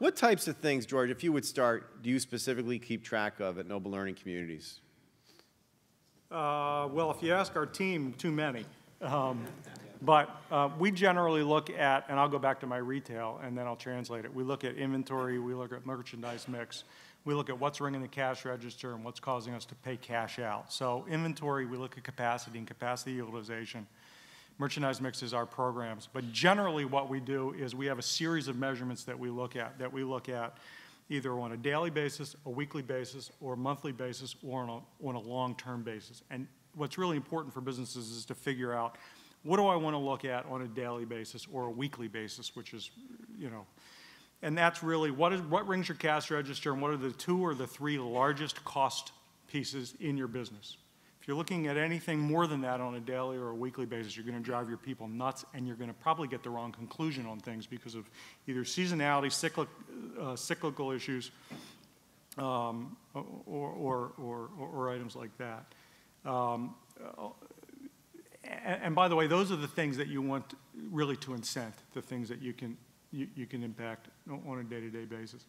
What types of things, George, if you would start, do you specifically keep track of at Noble Learning Communities? Well, if you ask our team, too many. But we generally look at, and I'll go back to my retail and then I'll translate it. We look at inventory, we look at merchandise mix, we look at what's ringing the cash register and what's causing us to pay cash out. So inventory, we look at capacity and capacity utilization. Merchandise mix is our programs. But generally what we do is we have a series of measurements that we look at either on a daily basis, a weekly basis, or a monthly basis, or on a long-term basis. And what's really important for businesses is to figure out, what do I want to look at on a daily basis or a weekly basis, which is, you know, and that's really what rings your cash register and what are the 2 or the 3 largest cost pieces in your business. If you're looking at anything more than that on a daily or a weekly basis, you're going to drive your people nuts and you're going to probably get the wrong conclusion on things because of either seasonality, cyclical issues, or items like that. And by the way, those are the things that you want really to incent, the things that you can impact on a day-to-day basis.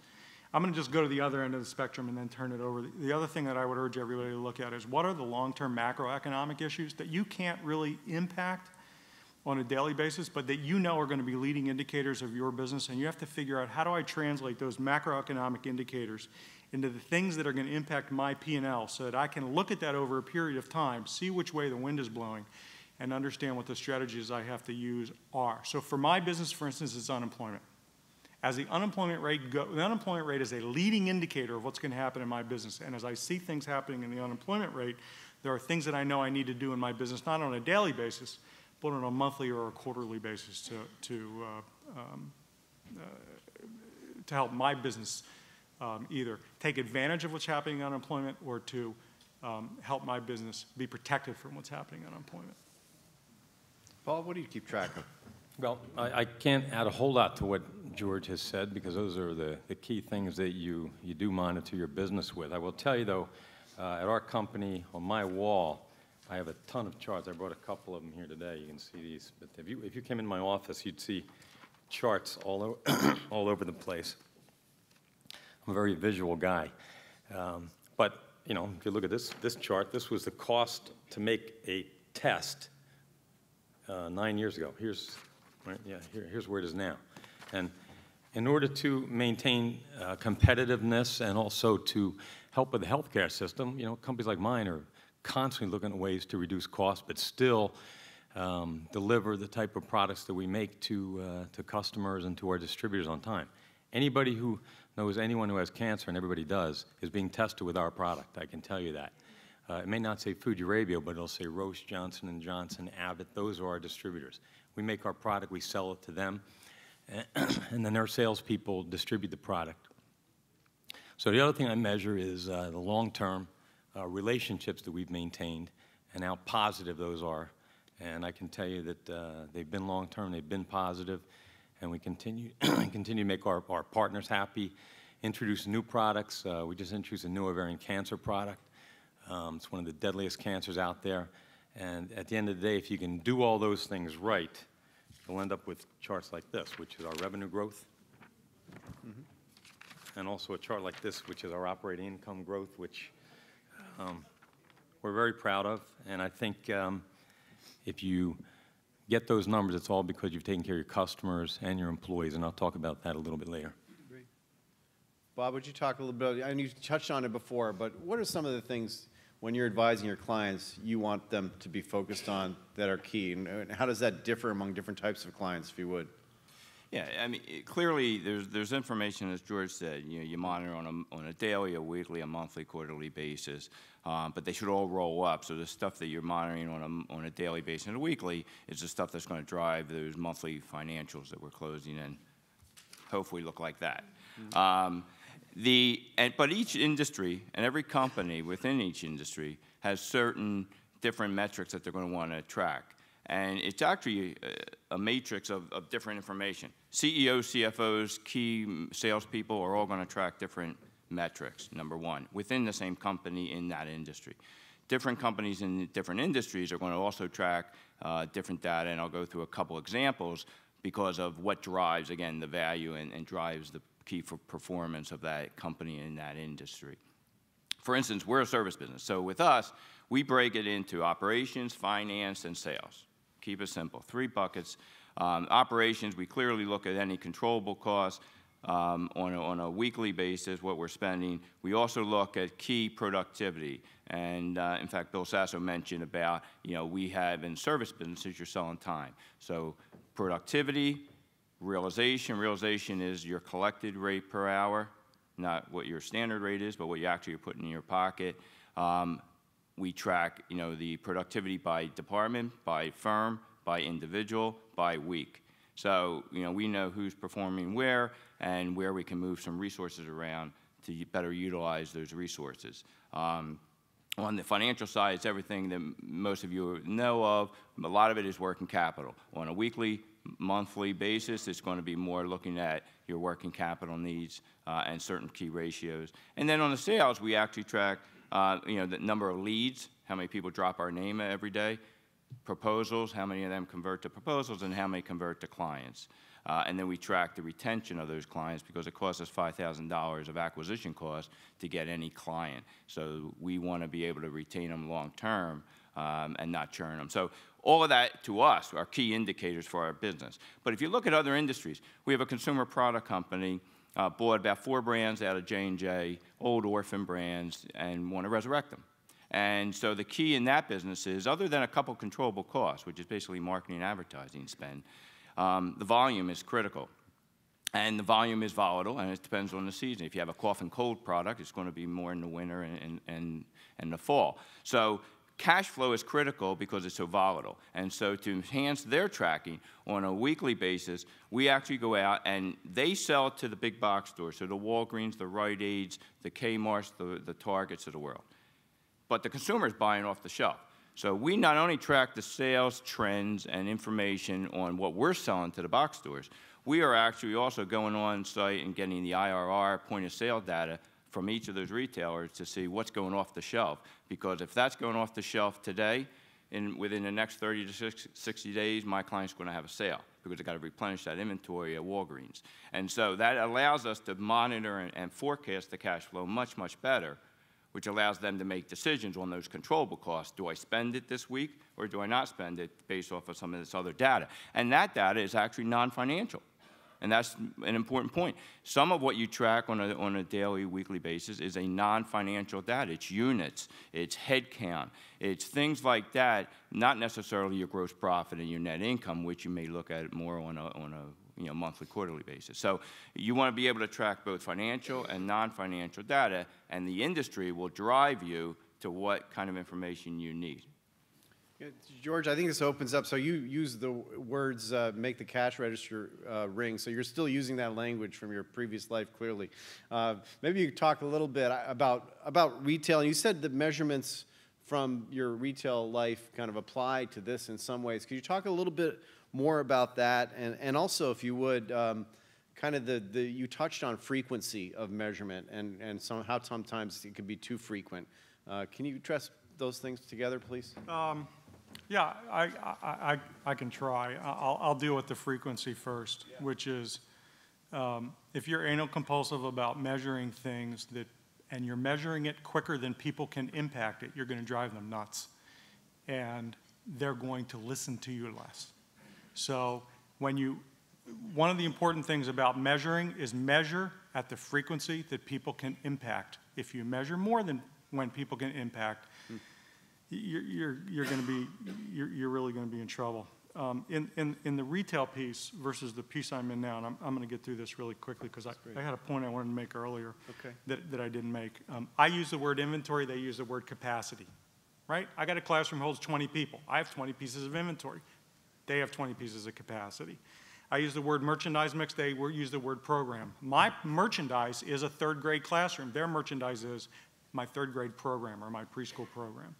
I'm going to just go to the other end of the spectrum and then turn it over. The other thing that I would urge everybody to look at is what are the long-term macroeconomic issues that you can't really impact on a daily basis, but that you know are going to be leading indicators of your business, and you have to figure out how do I translate those macroeconomic indicators into the things that are going to impact my P&L so that I can look at that over a period of time, see which way the wind is blowing, and understand what the strategies I have to use are. So for my business, for instance, it's unemployment. As the unemployment rate is a leading indicator of what's going to happen in my business. And as I see things happening in the unemployment rate, there are things that I know I need to do in my business, not on a daily basis, but on a monthly or a quarterly basis to help my business either take advantage of what's happening in unemployment or to help my business be protected from what's happening in unemployment. Paul, what do you keep track of? Well, I can't add a whole lot to what George has said because those are the key things that you do monitor your business with. I will tell you, though, at our company, on my wall, I have a ton of charts. I brought a couple of them here today. You can see these. But if you came in my office, you'd see charts all over the place. I'm a very visual guy. But, you know, if you look at this chart, this was the cost to make a test 9 years ago. Here's where it is now. And in order to maintain competitiveness and also to help with the healthcare system, you know, companies like mine are constantly looking at ways to reduce costs, but still deliver the type of products that we make to customers and to our distributors on time. Anybody who knows anyone who has cancer, and everybody does, is being tested with our product. I can tell you that. It may not say Fuji Radio, but it'll say Roche, Johnson & Johnson, Abbott. Those are our distributors. We make our product, we sell it to them, and then their salespeople distribute the product. So the other thing I measure is the long-term relationships that we've maintained and how positive those are. And I can tell you that they've been long-term, they've been positive, and we continue to make our partners happy, introduce new products. We just introduced a new ovarian cancer product. It's one of the deadliest cancers out there. And at the end of the day, if you can do all those things right, you'll end up with charts like this, which is our revenue growth. And also a chart like this, which is our operating income growth, which we're very proud of. And I think if you get those numbers, it's all because you've taken care of your customers and your employees, and I'll talk about that a little bit later. Great. Bob, would you talk a little bit, and you touched on it before, but what are some of the things when you're advising your clients you want them to be focused on that are key, and how does that differ among different types of clients, if you would? Yeah, I mean, clearly there's information, as George said, you monitor on a daily, a weekly, a monthly, quarterly basis, but they should all roll up. So the stuff that you're monitoring on a daily basis and a weekly is the stuff that's going to drive those monthly financials that we're closing and hopefully look like that. But each industry and every company within each industry has certain different metrics that they're going to want to track. And it's actually a matrix of different information. CEOs, CFOs, key salespeople are all going to track different metrics, number one, within the same company in that industry. Different companies in different industries are going to also track different data, and I'll go through a couple examples because of what drives, again, the value and drives the key for performance of that company in that industry. For instance, we're a service business. So with us, we break it into operations, finance, and sales. Keep it simple. 3 buckets. Operations, we clearly look at any controllable costs on a weekly basis, what we're spending. We also look at key productivity. And in fact, Bill Sasso mentioned about, we have in service businesses, you're selling time. So productivity, realization is your collected rate per hour, not what your standard rate is, but what you actually are putting in your pocket. We track, the productivity by department, by firm, by individual, by week. So, we know who's performing where and where we can move some resources around to better utilize those resources. On the financial side, it's everything that most of you know of. A lot of it is working capital. On a weekly, monthly basis, it's going to be more looking at your working capital needs and certain key ratios. And then on the sales, we actually track, the number of leads, how many people drop our name every day, proposals, how many of them convert to proposals, and how many convert to clients. And then we track the retention of those clients because it costs us $5,000 of acquisition costs to get any client. So we want to be able to retain them long term and not churn them. So all of that, to us, are key indicators for our business. But if you look at other industries, we have a consumer product company, bought about 4 brands out of J&J, old orphan brands, and want to resurrect them. And so the key in that business is, other than a couple controllable costs, which is basically marketing and advertising spend, the volume is critical. And the volume is volatile, and it depends on the season. If you have a cough and cold product, it's going to be more in the winter and the fall. So cash flow is critical because it's so volatile. And so to enhance their tracking on a weekly basis, we actually go out and they sell to the big box stores, so the Walgreens, the Rite Aids, the Kmarts, the Targets of the world. But the consumer is buying off the shelf. So we not only track the sales trends and information on what we're selling to the box stores, we are actually also going on site and getting the IRR point of sale data from each of those retailers to see what's going off the shelf. Because if that's going off the shelf today, within the next 30 to 60 days, my client's going to have a sale because they've got to replenish that inventory at Walgreens. And so that allows us to monitor and forecast the cash flow much, much better, which allows them to make decisions on those controllable costs. Do I spend it this week or do I not spend it based off of some of this other data? And that data is actually non-financial. And that's an important point. Some of what you track on a daily, weekly basis is a non-financial data. It's units, it's head count, it's things like that, not necessarily your gross profit and your net income, which you may look at more on a monthly, quarterly basis. So you want to be able to track both financial and non-financial data, and the industry will drive you to what kind of information you need. Yeah, George, I think this opens up. So you use the words make the cash register ring. So you're still using that language from your previous life, clearly. Maybe you could talk a little bit about retail. You said the measurements from your retail life kind of apply to this in some ways. Could you talk a little bit more about that? And also, if you would, kind of you touched on frequency of measurement and how sometimes it can be too frequent. Can you address those things together, please? Yeah, I can try. I'll deal with the frequency first, which is if you're anal compulsive about measuring things and you're measuring it quicker than people can impact it, you're going to drive them nuts. And they're going to listen to you less. So one of the important things about measuring is measure at the frequency that people can impact. If you measure more than when people can impact, you're really going to be in trouble. In the retail piece versus the piece I'm in now, and I'm going to get through this really quickly because I had a point I wanted to make earlier that I didn't make. I use the word inventory, they use the word capacity, right? I got a classroom holds 20 people. I have 20 pieces of inventory. They have 20 pieces of capacity. I use the word merchandise mix, they use the word program. My merchandise is a 3rd grade classroom. Their merchandise is my 3rd grade program or my preschool program.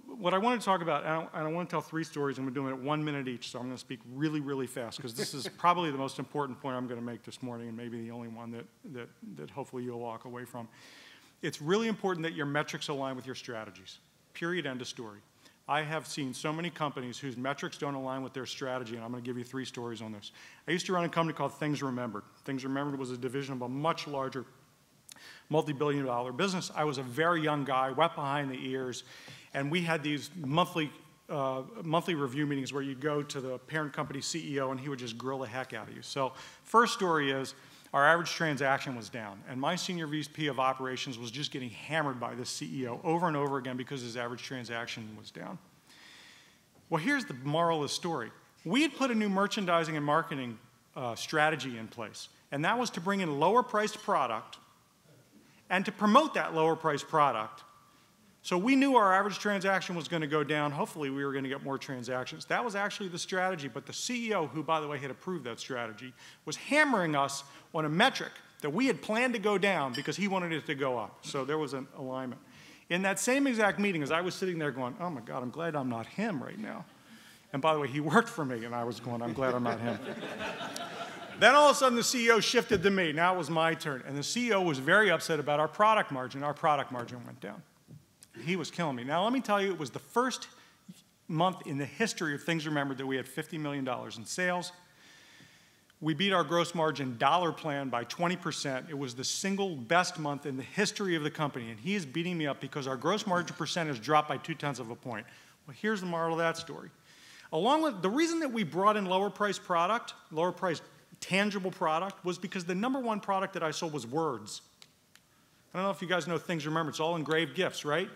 What I want to talk about, and I want to tell 3 stories, and we're doing it 1 minute each, so I'm going to speak really, really fast, because this is probably the most important point I'm going to make this morning, and maybe the only one that hopefully you'll walk away from. It's really important that your metrics align with your strategies, period, end of story. I have seen so many companies whose metrics don't align with their strategy, and I'm going to give you 3 stories on this. I used to run a company called Things Remembered. Things Remembered was a division of a much larger multi-billion-dollar business. I was a very young guy, wet behind the ears, and we had these monthly review meetings where you'd go to the parent company CEO and he would just grill the heck out of you. So first story is our average transaction was down, and my senior VP of operations was just getting hammered by this CEO over and over again because his average transaction was down. Well, here's the moral of the story. We had put a new merchandising and marketing strategy in place, and that was to bring in lower-priced product and to promote that lower-priced product. So we knew our average transaction was going to go down. Hopefully, we were going to get more transactions. That was actually the strategy, but the CEO, who, by the way, had approved that strategy, was hammering us on a metric that we had planned to go down because he wanted it to go up. So there was an alignment. In that same exact meeting, as I was sitting there going, oh my God, I'm glad I'm not him right now. And by the way, he worked for me, and I was going, I'm glad I'm not him. Then all of a sudden, the CEO shifted to me. Now it was my turn. And the CEO was very upset about our product margin. Our product margin went down. He was killing me. Now, let me tell you, it was the first month in the history of Things Remembered that we had $50 million in sales. We beat our gross margin dollar plan by 20%. It was the single best month in the history of the company, and he is beating me up because our gross margin percentage dropped by 0.2 of a point. Well, here's the moral of that story. Along with the reason that we brought in lower-priced product, lower-priced tangible product, was because the #1 product that I sold was words. I don't know if you guys know Things Remembered. It's all engraved gifts, right?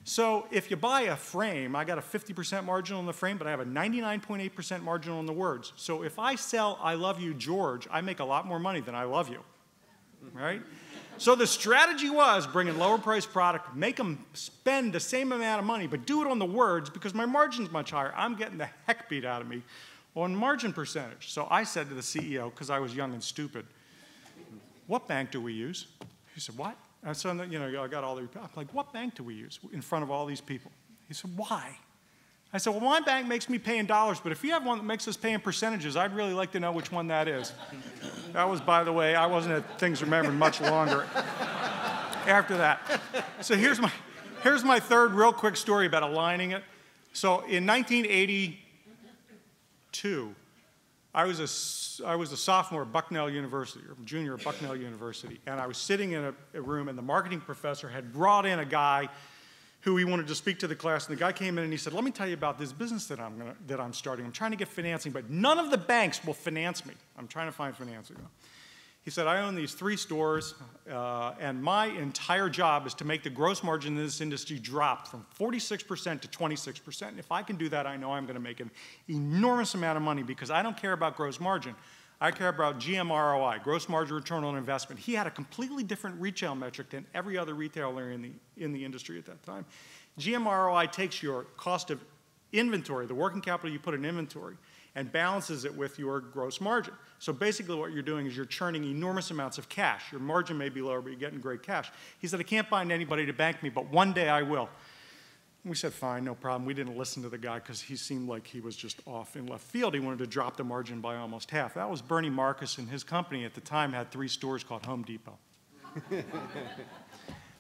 So if you buy a frame, I got a 50% margin on the frame, but I have a 99.8% margin on the words. So if I sell I love you, George, I make a lot more money than I love you, right? So the strategy was bring in lower priced product, make them spend the same amount of money, but do it on the words because my margin's much higher. I'm getting the heck beat out of me on margin percentage. So I said to the CEO, because I was young and stupid, what bank do we use? He said, what? And so, you know, I got all the, I'm like, what bank do we use in front of all these people? He said, why? I said, well, my bank makes me pay in dollars, but if you have one that makes us pay in percentages, I'd really like to know which one that is. That was, by the way, I wasn't at Things Remembered much longer after that. So here's my third real quick story about aligning it. So in 1982, I was a sophomore at Bucknell University, or junior at Bucknell University, and I was sitting in a room, and the marketing professor had brought in a guy who he wanted to speak to the class, and the guy came in and he said, let me tell you about this business that I'm starting. I'm trying to get financing, but none of the banks will finance me. I'm trying to find financing. He said, I own these 3 stores, and my entire job is to make the gross margin in this industry drop from 46% to 26%. And if I can do that, I know I'm going to make an enormous amount of money because I don't care about gross margin. I care about GMROI, gross margin return on investment. He had a completely different retail metric than every other retailer in the industry at that time. GMROI takes your cost of inventory, the working capital you put in inventory, and balances it with your gross margin. So basically what you're doing is you're churning enormous amounts of cash. Your margin may be lower, but you're getting great cash. He said, I can't find anybody to bank me, but one day I will. We said, fine, no problem. We didn't listen to the guy because he seemed like he was just off in left field. He wanted to drop the margin by almost half. That was Bernie Marcus, and his company at the time had 3 stores called Home Depot.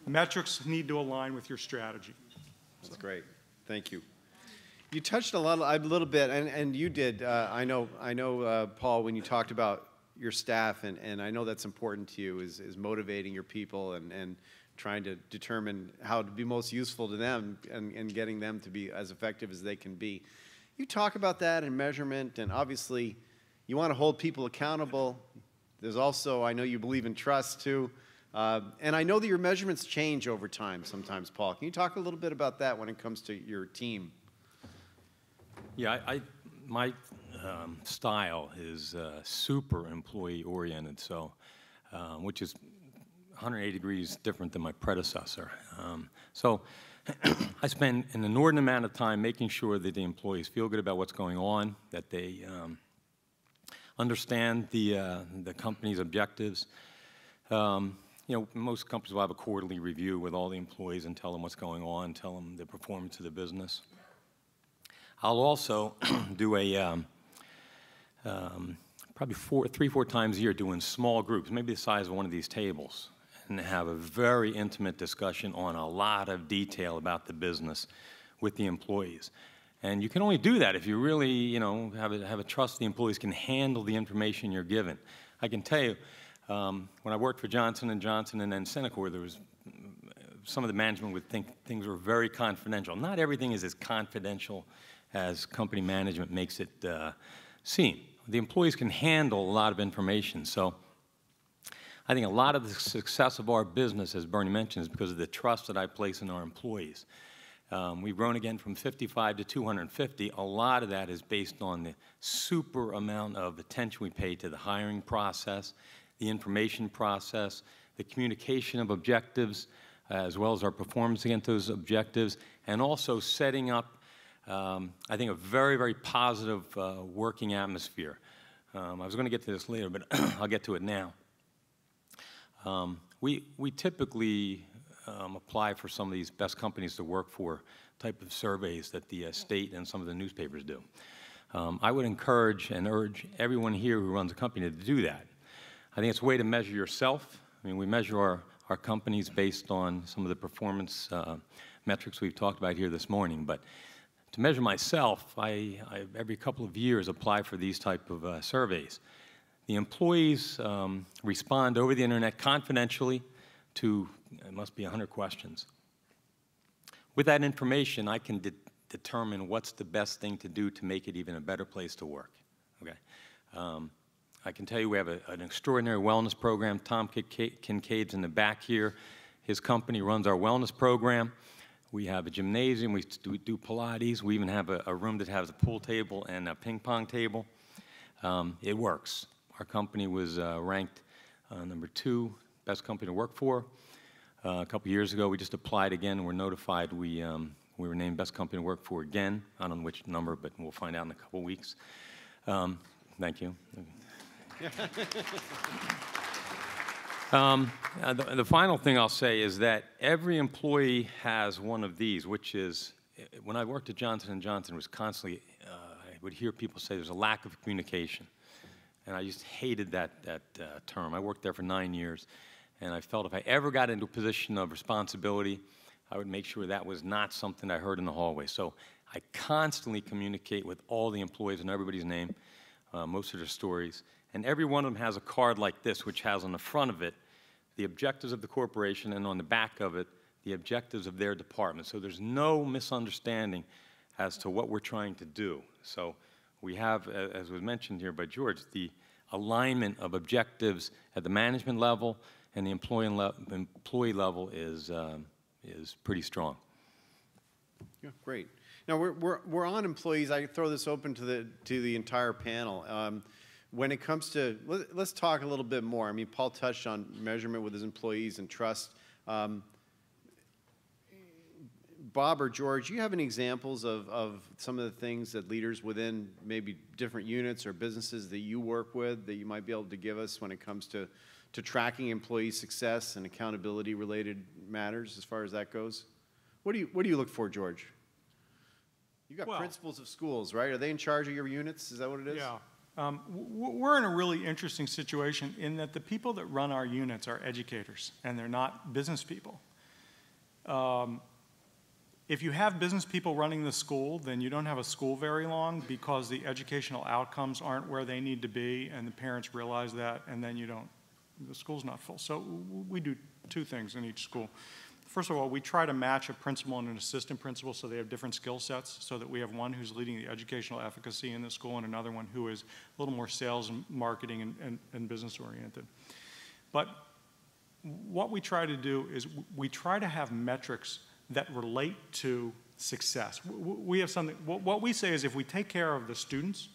Metrics need to align with your strategy. That's great. Thank you. You touched a little bit, and you did. I know, Paul, when you talked about your staff, and I know that's important to you, is motivating your people and trying to determine how to be most useful to them and getting them to be as effective as they can be. You talk about that in measurement, and obviously you want to hold people accountable. There's also, I know you believe in trust too, and I know that your measurements change over time sometimes, Paul. Can you talk a little bit about that when it comes to your team? Yeah, my style is super employee-oriented, so which is 180 degrees different than my predecessor. So I spend an inordinate amount of time making sure that the employees feel good about what's going on, that they understand the company's objectives. You know, most companies will have a quarterly review with all the employees and tell them what's going on, tell them the performance of the business. I'll also do a probably 3-4 times a year doing small groups, maybe the size of one of these tables, and have a very intimate discussion on a lot of detail about the business with the employees. And you can only do that if you really, you know, have a trust the employees can handle the information you're given. I can tell you, when I worked for Johnson & Johnson and then Centocor, there was some of the management would think things were very confidential. Not everything is as confidential as company management makes it seem. The employees can handle a lot of information. So I think a lot of the success of our business, as Bernie mentioned, is because of the trust that I place in our employees. We've grown again from 55 to 250. A lot of that is based on the super amount of attention we pay to the hiring process, the information process, the communication of objectives, as well as our performance against those objectives, and also setting up, I think, a very, very positive working atmosphere. I was going to get to this later, but I'll get to it now. We typically apply for some of these best companies to work for type of surveys that the state and some of the newspapers do. I would encourage and urge everyone here who runs a company to do that. I think it's a way to measure yourself. I mean, we measure our companies based on some of the performance metrics we've talked about here this morning, but to measure myself, I every couple of years apply for these type of surveys. The employees respond over the internet confidentially to, it must be 100 questions. With that information, I can determine what's the best thing to do to make it even a better place to work. Okay. I can tell you we have an extraordinary wellness program. Tom Kincaid's in the back here. His company runs our wellness program. We have a gymnasium. We do Pilates. We even have a room that has a pool table and a ping pong table. It works. Our company was ranked #2 best company to work for. A couple years ago, we just applied again, and we're notified we were named best company to work for again. I don't know which number, but we'll find out in a couple weeks. Thank you. The final thing I'll say is that every employee has one of these, which is, when I worked at Johnson & Johnson, it was constantly, I would hear people say there's a lack of communication. And I just hated that term. I worked there for 9 years, and I felt if I ever got into a position of responsibility, I would make sure that was not something I heard in the hallway. So I constantly communicate with all the employees and everybody's name, most of their stories. And every one of them has a card like this, which has on the front of it the objectives of the corporation, and on the back of it, the objectives of their department. So there's no misunderstanding as to what we're trying to do. So we have, as was mentioned here by George, the alignment of objectives at the management level and the employee level is pretty strong. Yeah, great. Now we're on employees. I throw this open to the entire panel. When it comes to, let's talk a little bit more. I mean, Paul touched on measurement with his employees and trust. Bob or George, do you have any examples of some of the things that leaders within maybe different units or businesses that you work with that you might be able to give us when it comes to tracking employee success and accountability related matters as far as that goes? What do you look for, George? You got principals of schools, right? Are they in charge of your units? Is that what it is? Yeah. We're in a really interesting situation in that the people that run our units are educators, and they're not business people. If you have business people running the school, then you don't have a school very long because the educational outcomes aren't where they need to be, and the parents realize that, and then the school's not full. So we do two things in each school. First of all, we try to match a principal and an assistant principal so they have different skill sets, so that we have one who's leading the educational efficacy in the school and another one who is a little more sales and marketing and business oriented. But what we try to do is we try to have metrics that relate to success. We have something, what we say is if we take care of the students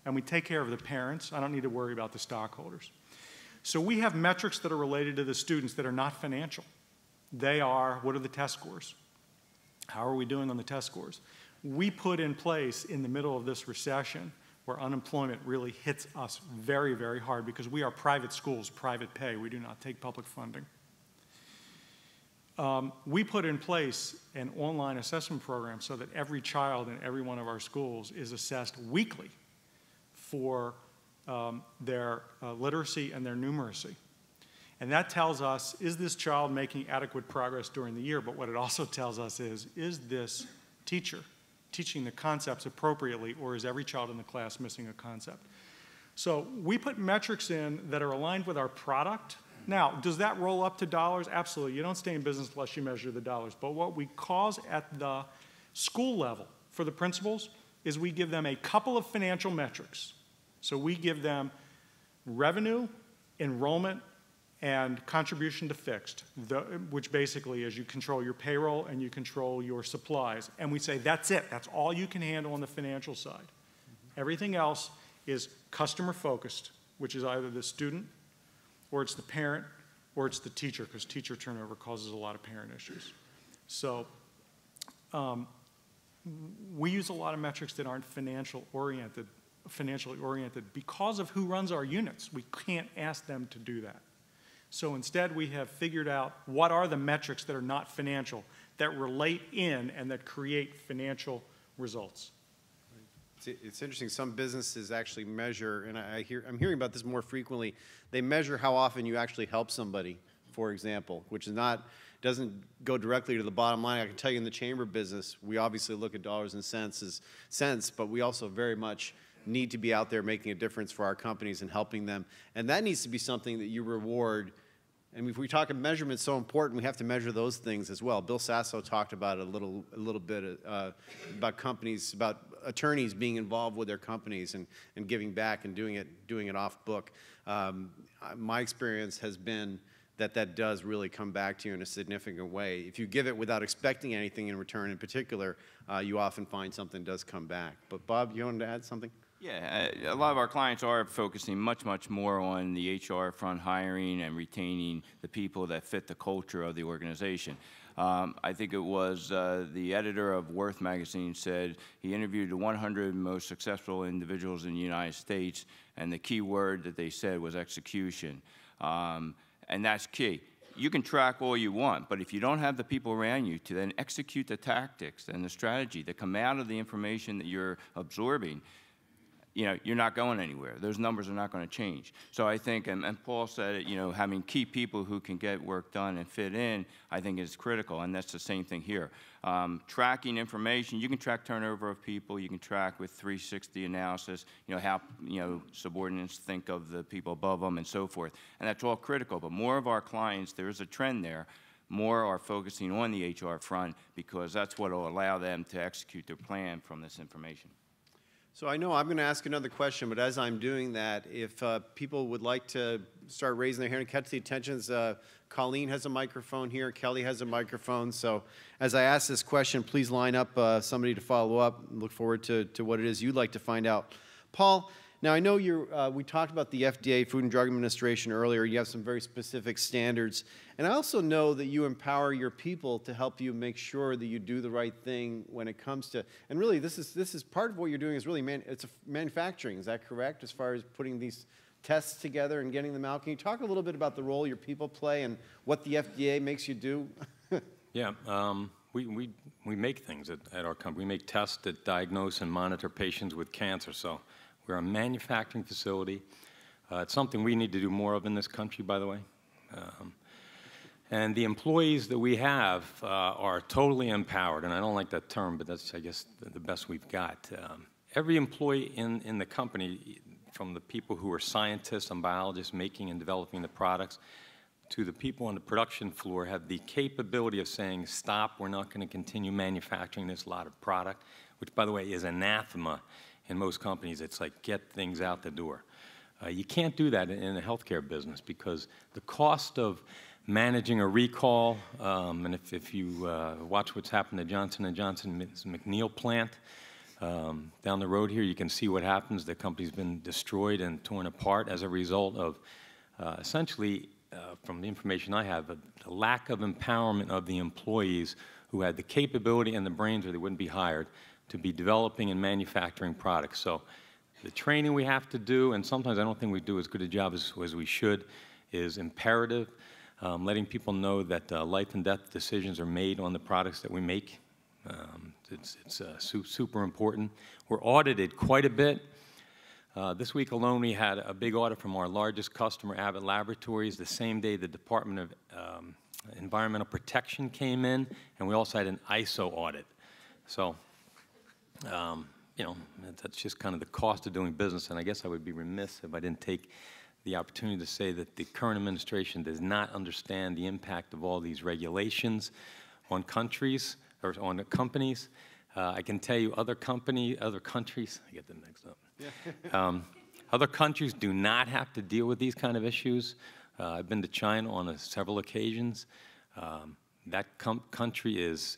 and we take care of the parents, I don't need to worry about the stockholders. So we have metrics that are related to the students that are not financial. They are, what are the test scores? How are we doing on the test scores? We put in place in the middle of this recession where unemployment really hits us very, very hard because we are private schools, private pay. We do not take public funding. We put in place an online assessment program so that every child in every one of our schools is assessed weekly for their literacy and their numeracy. And that tells us, is this child making adequate progress during the year? But what it also tells us is this teacher teaching the concepts appropriately, or is every child in the class missing a concept? So we put metrics in that are aligned with our product. Now, does that roll up to dollars? Absolutely. You don't stay in business unless you measure the dollars. But what we cause at the school level for the principals is we give them a couple of financial metrics. So we give them revenue, enrollment, and contribution to fixed, which basically is you control your payroll and you control your supplies. And we say, that's it. That's all you can handle on the financial side. Everything else is customer focused, which is either the student, or it's the parent, or it's the teacher, because teacher turnover causes a lot of parent issues. So we use a lot of metrics that aren't financially oriented because of who runs our units. We can't ask them to do that. So instead, we have figured out what are the metrics that are not financial, that relate in and that create financial results. It's interesting. Some businesses actually measure, and I'm hearing about this more frequently. They measure how often you actually help somebody, for example, which is doesn't go directly to the bottom line. I can tell you in the chamber business, we obviously look at dollars and cents, but we also very much need to be out there making a difference for our companies and helping them. And that needs to be something that you reward. And if we talk of measurement so important, we have to measure those things as well. Bill Sasso talked about it a little bit about companies, about attorneys being involved with their companies and giving back and doing it off book. My experience has been that does really come back to you in a significant way. If you give it without expecting anything in return in particular, you often find something does come back. But Bob, you wanted to add something? Yeah, a lot of our clients are focusing much more on the HR front, hiring and retaining the people that fit the culture of the organization. I think it was the editor of Worth magazine said he interviewed the 100 most successful individuals in the United States, and the key word that they said was execution. And that's key. You can track all you want, but if you don't have the people around you to then execute the tactics and the strategy that come out of the information that you're absorbing, you're not going anywhere. Those numbers are not going to change. So I think, and Paul said it, having key people who can get work done and fit in, I think is critical, and that's the same thing here. Tracking information, you can track turnover of people, you can track with 360 analysis, how, subordinates think of the people above them and so forth, and that's all critical. But more of our clients, there is a trend there, more are focusing on the HR front because that's what will allow them to execute their plan from this information. So I know I'm going to ask another question, but as I'm doing that, if people would like to start raising their hand and catch the attentions, Colleen has a microphone here, Kelly has a microphone. So as I ask this question, please line up somebody to follow up. Look forward to what it is you'd like to find out. Paul, now I know we talked about the FDA, Food and Drug Administration, earlier. You have some very specific standards. And I also know that you empower your people to help you make sure that you do the right thing when it comes to, and really this is part of what you're doing is really, it's manufacturing, is that correct, as far as putting these tests together and getting them out? Can you talk a little bit about the role your people play and what the FDA makes you do? Yeah, we make things at our company. We make tests that diagnose and monitor patients with cancer. So we're a manufacturing facility. It's something we need to do more of in this country, by the way. And the employees that we have are totally empowered, and I don't like that term, but that's, I guess, the best we've got. Every employee in the company, from the people who are scientists and biologists making and developing the products, to the people on the production floor, have the capability of saying, stop, we're not going to continue manufacturing this lot of product, which, by the way, is anathema in most companies. It's like, get things out the door. You can't do that in the healthcare business because the cost of managing a recall, and if you watch what's happened to Johnson & Johnson's McNeil plant down the road here, you can see what happens. The company's been destroyed and torn apart as a result of essentially, from the information I have, the lack of empowerment of the employees who had the capability and the brains, or they wouldn't be hired, to be developing and manufacturing products. So the training we have to do, and sometimes I don't think we do as good a job as we should, is imperative. Letting people know that life and death decisions are made on the products that we make. It's super important. We're audited quite a bit. This week alone, we had a big audit from our largest customer, Abbott Laboratories, the same day the Department of Environmental Protection came in, and we also had an ISO audit. So, you know, that's just kind of the cost of doing business, and I guess I would be remiss if I didn't take the opportunity to say that the current administration does not understand the impact of all these regulations on countries, or on the companies. I can tell you other countries, I get them mixed up. Other countries do not have to deal with these kind of issues. I've been to China on several occasions. That country is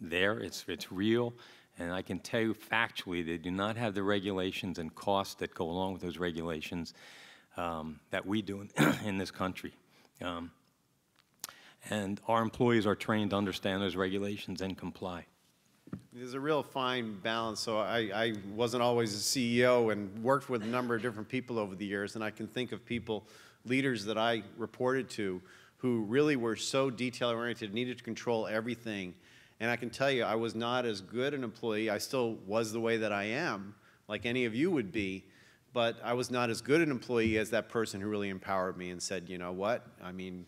there, it's real, and I can tell you factually they do not have the regulations and costs that go along with those regulations that we do in this country. And our employees are trained to understand those regulations and comply. There's a real fine balance. So I wasn't always a CEO and worked with a number of different people over the years, and I can think of people, leaders that I reported to, who really were so detail-oriented, needed to control everything. And I can tell you, I was not as good an employee. I still was the way that I am, like any of you would be, but I was not as good an employee as that person who really empowered me and said, you know what, I mean,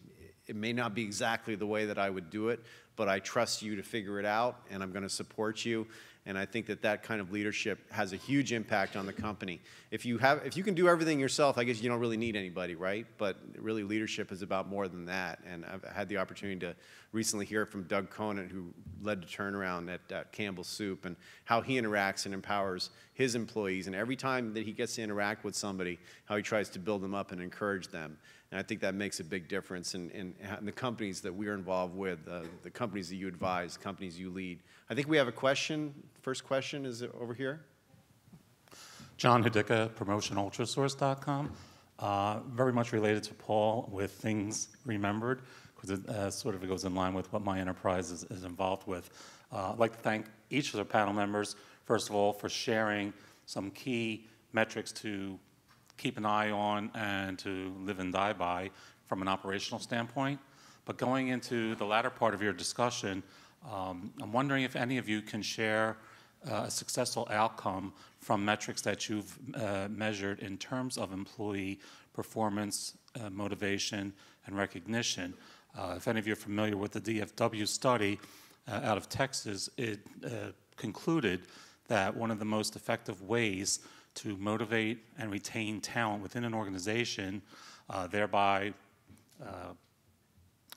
it may not be exactly the way that I would do it, but I trust you to figure it out, and I'm going to support you. And I think that that kind of leadership has a huge impact on the company. If you can do everything yourself, I guess you don't really need anybody, right? But really, leadership is about more than that. And I've had the opportunity to recently hear from Doug Conant, who led the turnaround at Campbell Soup, and how he interacts and empowers his employees. And every time that he gets to interact with somebody, how he tries to build them up and encourage them. And I think that makes a big difference in the companies that we're involved with, the companies that you advise, companies you lead. I think we have a question. First question is over here. John Hidicka, PromotionUltrasource.com. Very much related to Paul with things remembered, because it sort of goes in line with what my enterprise is involved with. I'd like to thank each of the panel members, first of all, for sharing some key metrics to keep an eye on and to live and die by from an operational standpoint. But going into the latter part of your discussion, I'm wondering if any of you can share a successful outcome from metrics that you've measured in terms of employee performance, motivation, and recognition. If any of you are familiar with the DFW study out of Texas, it concluded that one of the most effective ways to motivate and retain talent within an organization, thereby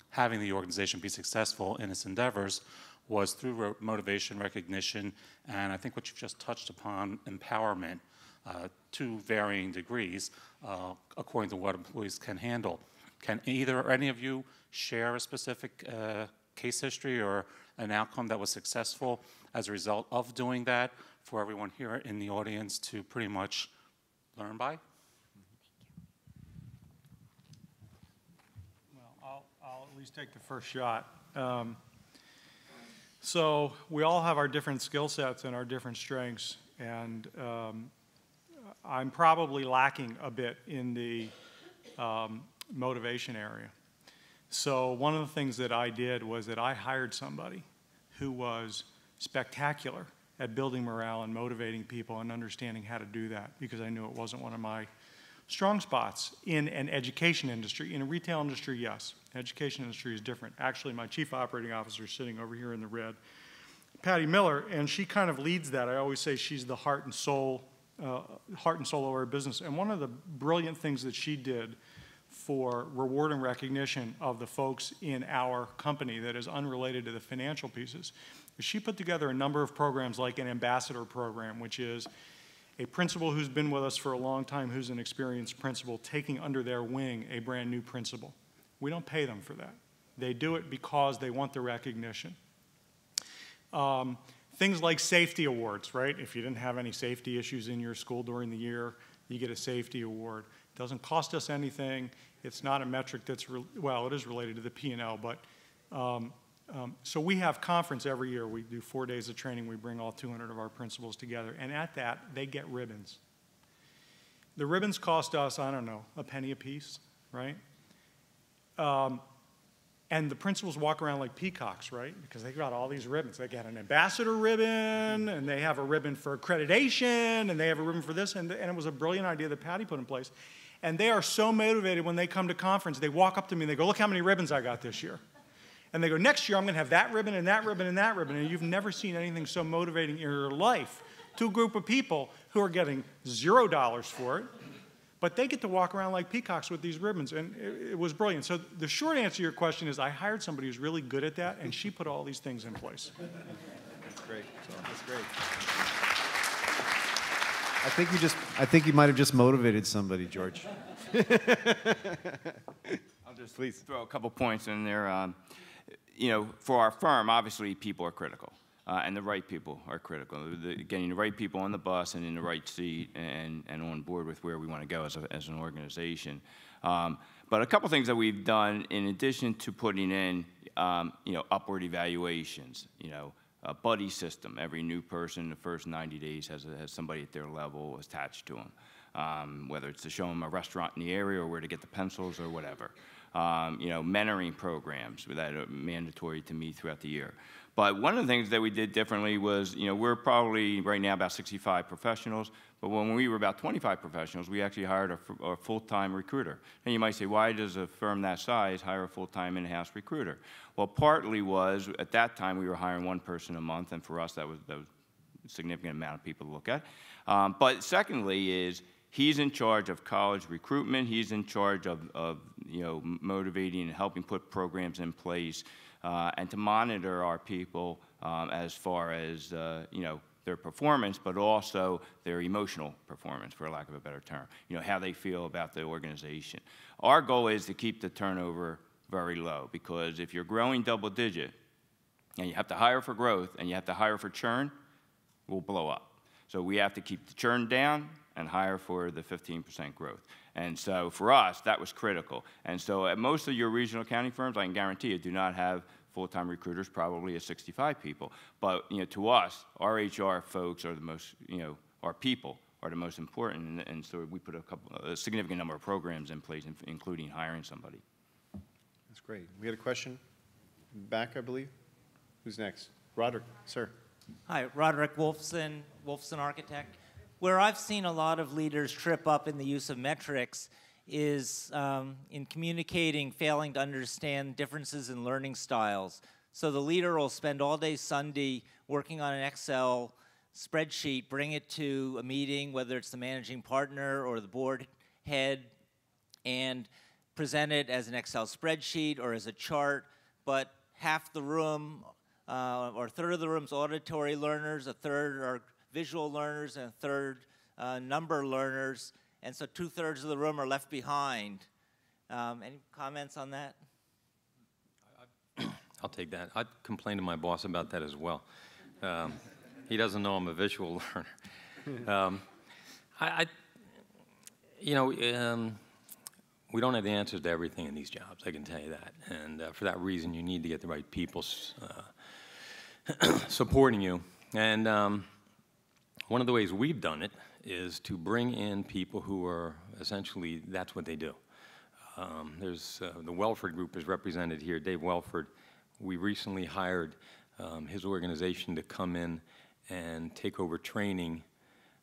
having the organization be successful in its endeavors, was through motivation, recognition, and I think what you've just touched upon, empowerment, to varying degrees, according to what employees can handle. Can either or any of you share a specific case history or an outcome that was successful as a result of doing that for everyone here in the audience to pretty much learn by? Well, I'll at least take the first shot. So we all have our different skill sets and our different strengths, and I'm probably lacking a bit in the motivation area. So one of the things that I did was that I hired somebody who was spectacular at building morale and motivating people and understanding how to do that, because I knew it wasn't one of my strong spots in an education industry. In a retail industry, yes. Education industry is different. Actually, my chief operating officer is sitting over here in the red, Patty Miller, and she kind of leads that. I always say she's the heart and soul of our business. And one of the brilliant things that she did for reward and recognition of the folks in our company that is unrelated to the financial pieces, is she put together a number of programs like an ambassador program, which is a principal who's been with us for a long time, who's an experienced principal, taking under their wing a brand new principal. We don't pay them for that. They do it because they want the recognition. Things like safety awards, right? If you didn't have any safety issues in your school during the year, you get a safety award. It doesn't cost us anything. It's not a metric that's, well, it is related to the P&L, but so we have conference every year. We do 4 days of training. We bring all 200 of our principals together, and at that, they get ribbons. The ribbons cost us, I don't know, a penny a piece, right? And the principals walk around like peacocks, right? Because they got all these ribbons. They got an ambassador ribbon, and they have a ribbon for accreditation, and they have a ribbon for this, and it was a brilliant idea that Patty put in place. And they are so motivated when they come to conference. They walk up to me and they go, look how many ribbons I got this year. And they go, next year I'm going to have that ribbon and that ribbon and that ribbon. And you've never seen anything so motivating in your life to a group of people who are getting $0 for it, but they get to walk around like peacocks with these ribbons. And it was brilliant. So the short answer to your question is I hired somebody who's really good at that, and she put all these things in place. That's great. That's great. I think you might have just motivated somebody, George. I'll just throw a couple points in there. You know, for our firm, obviously people are critical, and the right people are critical. Getting the right people on the bus and in the right seat and on board with where we want to go as an organization. But a couple things that we've done in addition to putting in, you know, upward evaluations, you know, a buddy system. Every new person, the first 90 days has somebody at their level attached to them, whether it's to show them a restaurant in the area or where to get the pencils or whatever. You know, mentoring programs that are mandatory to me throughout the year. But one of the things that we did differently was, you know, we're probably right now about 65 professionals, but when we were about 25 professionals, we actually hired a full-time recruiter. And you might say, why does a firm that size hire a full-time in-house recruiter? Well, partly was, at that time, we were hiring one person a month, and for us, that was a significant amount of people to look at. But secondly is, he's in charge of college recruitment. He's in charge of you know, motivating and helping put programs in place and to monitor our people as far as, you know, their performance, but also their emotional performance, for lack of a better term. You know, how they feel about the organization. Our goal is to keep the turnover very low, because if you're growing double digit and you have to hire for growth and you have to hire for churn, we'll blow up. So we have to keep the churn down and hire for the 15% growth. And so for us, that was critical. And so at most of your regional accounting firms, I can guarantee you, do not have full-time recruiters, probably at 65 people. But, you know, to us, our HR folks are the most, you know, our people are the most important. And so we put a significant number of programs in place, including hiring somebody. That's great. We had a question back, I believe. Who's next? Roderick, sir. Hi, Roderick Wolfson, Wolfson Architect. Where I've seen a lot of leaders trip up in the use of metrics is in communicating, failing to understand differences in learning styles. So the leader will spend all day Sunday working on an Excel spreadsheet, bring it to a meeting, whether it's the managing partner or the board head, and present it as an Excel spreadsheet or as a chart, but half the room or a third of the room's auditory learners, a third are visual learners, and a third number learners, and so 2/3 of the room are left behind. Any comments on that? I'll take that. I'd complain to my boss about that as well. He doesn't know I'm a visual learner. You know, we don't have the answers to everything in these jobs, I can tell you that. And for that reason, you need to get the right people supporting you. And one of the ways we've done it is to bring in people who are essentially, that's what they do. There's the Welford Group is represented here, Dave Welford. We recently hired his organization to come in and take over training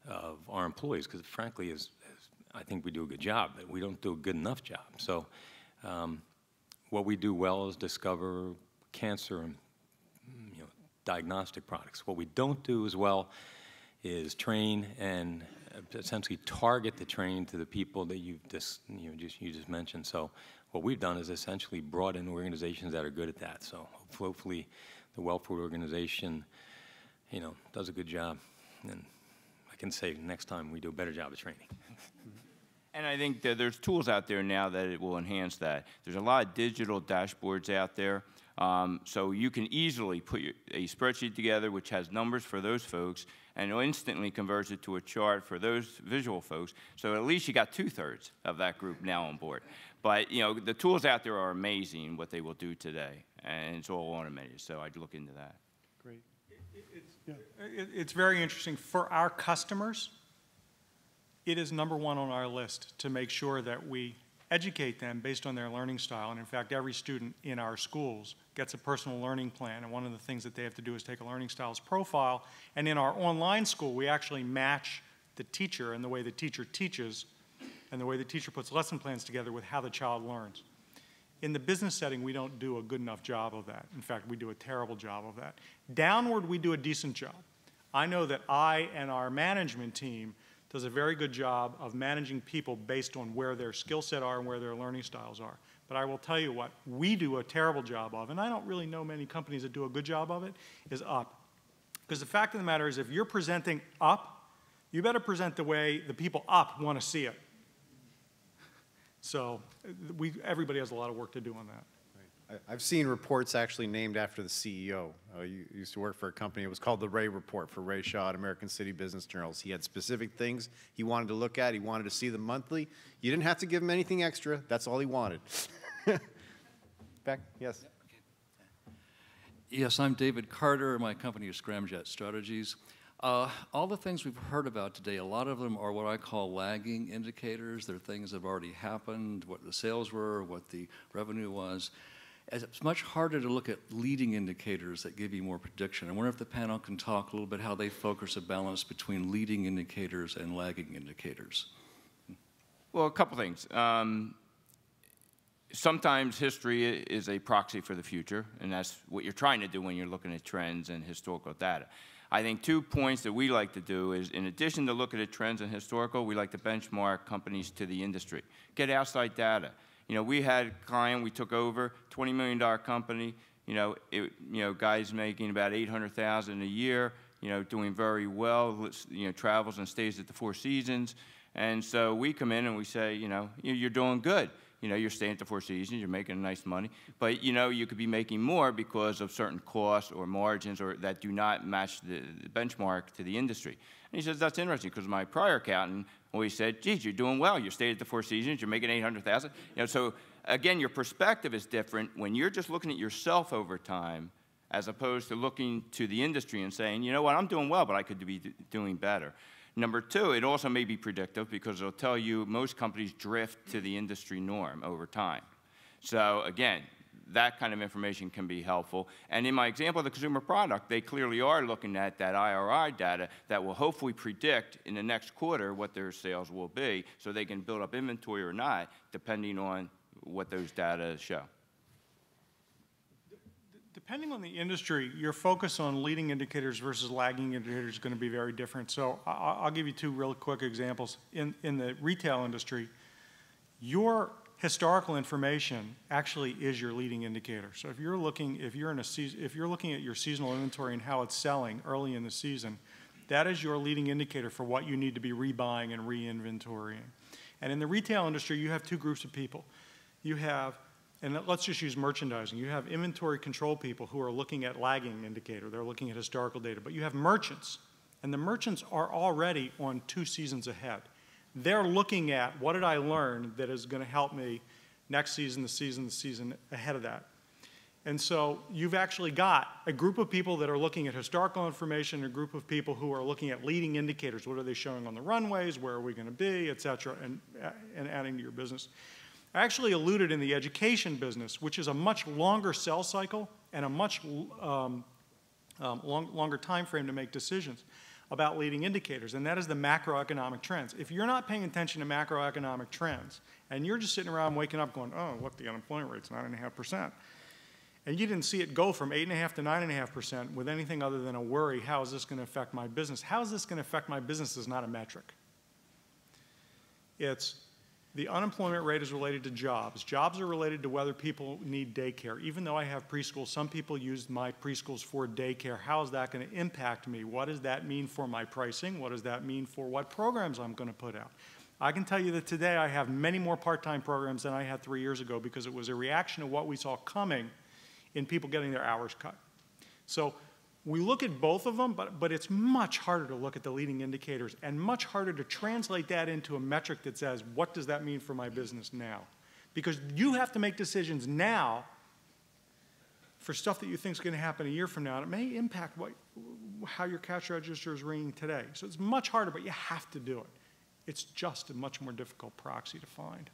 of our employees, because frankly, I think we do a good job, but we don't do a good enough job. So what we do well is discover cancer and diagnostic products. What we don't do as well is train and essentially target the training to the people that you just mentioned. So what we've done is essentially brought in organizations that are good at that. So hopefully the Welford organization, does a good job, and I can say next time we do a better job of training. And I think that there's tools out there now that it will enhance that. There's a lot of digital dashboards out there. So you can easily put a spreadsheet together which has numbers for those folks and it'll instantly converts it to a chart for those visual folks. So at least you got 2/3 of that group now on board. But the tools out there are amazing what they will do today, and it's all automated. So I'd look into that. Great. It's very interesting. For our customers, it is number one on our list to make sure that we educate them based on their learning style. And in fact, every student in our schools gets a personal learning plan. And one of the things that they have to do is take a learning styles profile. And in our online school, we actually match the teacher and the way the teacher teaches and the way the teacher puts lesson plans together with how the child learns. In the business setting, we don't do a good enough job of that. In fact, we do a terrible job of that. Downward, we do a decent job. I know that I and our management team does a very good job of managing people based on where their skill set are and where their learning styles are. But I will tell you what we do a terrible job of, and I don't really know many companies that do a good job of it, is up. Because the fact of the matter is, if you're presenting up, you better present the way the people up want to see it. So everybody has a lot of work to do on that. I've seen reports actually named after the CEO. You used to work for a company. It was called the Ray Report for Ray Shaw at American City Business Journals. He had specific things he wanted to look at. He wanted to see them monthly. You didn't have to give him anything extra. That's all he wanted. Beck, yes. Yes, I'm David Carter. My company is Scramjet Strategies. All the things we've heard about today, a lot of them are what I call lagging indicators. They're things that have already happened, what the sales were, what the revenue was. It's much harder to look at leading indicators that give you more prediction. I wonder if the panel can talk a little bit how they focus a balance between leading indicators and lagging indicators. Well, a couple things. Sometimes history is a proxy for the future, and that's what you're trying to do when you're looking at trends and historical data. I think 2 points that we like to do is, in addition to looking at trends and historical, we like to benchmark companies to the industry. Get outside data. You know, we had a client we took over, $20 million company, guys making about $800,000 a year, doing very well, travels and stays at the Four Seasons. And so we come in and we say, you're doing good. You're staying at the Four Seasons, you're making nice money, but you could be making more because of certain costs or margins or that do not match the benchmark to the industry. And he says, that's interesting because my prior accountant always said, geez, you're doing well, you stayed at the Four Seasons, you're making $800,000. So again, your perspective is different when you're just looking at yourself over time as opposed to looking to the industry and saying, you know what, I'm doing well, but I could be doing better. Number two, it also may be predictive because it'll tell you most companies drift to the industry norm over time. So again, that kind of information can be helpful. And in my example of the consumer product, they clearly are looking at that IRI data that will hopefully predict in the next quarter what their sales will be so they can build up inventory or not, depending on what those data show. Depending on the industry, your focus on leading indicators versus lagging indicators is going to be very different. So I'll give you two real quick examples. In the retail industry, your historical information actually is your leading indicator. So if you're looking at your seasonal inventory and how it's selling early in the season, that is your leading indicator for what you need to be rebuying and re-inventorying. And in the retail industry, you have two groups of people. You have, and let's just use merchandising. You have inventory control people who are looking at lagging indicator. They're looking at historical data. But you have merchants, and the merchants are already on 2 seasons ahead. They're looking at what did I learn that is going to help me next season, the season ahead of that. And so you've actually got a group of people that are looking at historical information, a group of people who are looking at leading indicators. What are they showing on the runways? Where are we going to be, et cetera, and adding to your business. I actually alluded in the education business, which is a much longer sales cycle and a much longer time frame to make decisions about leading indicators, and that is the macroeconomic trends. If you're not paying attention to macroeconomic trends, and you're just sitting around waking up going, oh, look, the unemployment rate's 9.5%, and you didn't see it go from 8.5% to 9.5% with anything other than a worry, how is this going to affect my business? How is this going to affect my business is not a metric. It's the unemployment rate is related to jobs. Jobs are related to whether people need daycare. Even though I have preschools, some people use my preschools for daycare. How is that going to impact me? What does that mean for my pricing? What does that mean for what programs I'm going to put out? I can tell you that today I have many more part-time programs than I had 3 years ago because it was a reaction to what we saw coming in people getting their hours cut. So we look at both of them, but it's much harder to look at the leading indicators and much harder to translate that into a metric that says, what does that mean for my business now? Because you have to make decisions now for stuff that you think is going to happen a year from now, and it may impact how your cash register is ringing today. So it's much harder, but you have to do it. It's just a much more difficult proxy to find.